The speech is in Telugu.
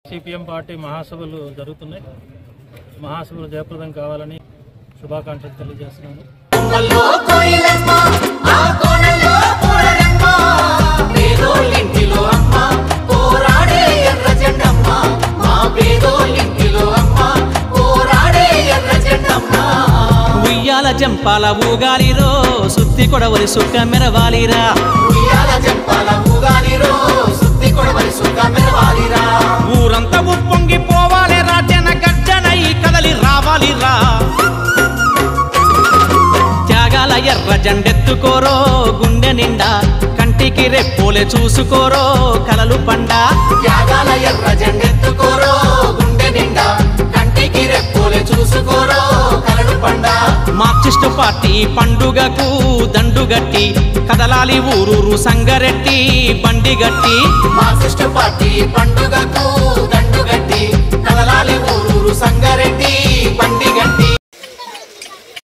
సిపిఎం పార్టీ మహాసభలు జరుగుతున్నాయి. మహాసభలు జయప్రదం కావాలని శుభాకాంక్షలు తెలియజేస్తున్నాను. ఉయ్యాల జంపాల ఊగాలిరో సుత్తి కొడవలి సుక్క మెరవాలిరా. ఊరంతా ఉప్పొంగిపోవాలి రాజన గర్జనై కదలి రావాలిరా. త్యాగాల ఎర్ర జెండెత్తుకోరో గుండె నిండా కంటికి రెప్పోలే చూసుకోరో కలలు పండ. త్యాగాల ఎర్ర జెండెత్తుకోరో గుండె నిండా కంటికి రెప్పోలే చూసుకోరో కలలు పండ. మార్క్సిస్టు పార్టీ పండుగకు దండుగట్టి కదలాలి ఊరూరు సంగరెట్టి బండిగట్టి. మార్క్సిస్టు పార్టీ పండుగకు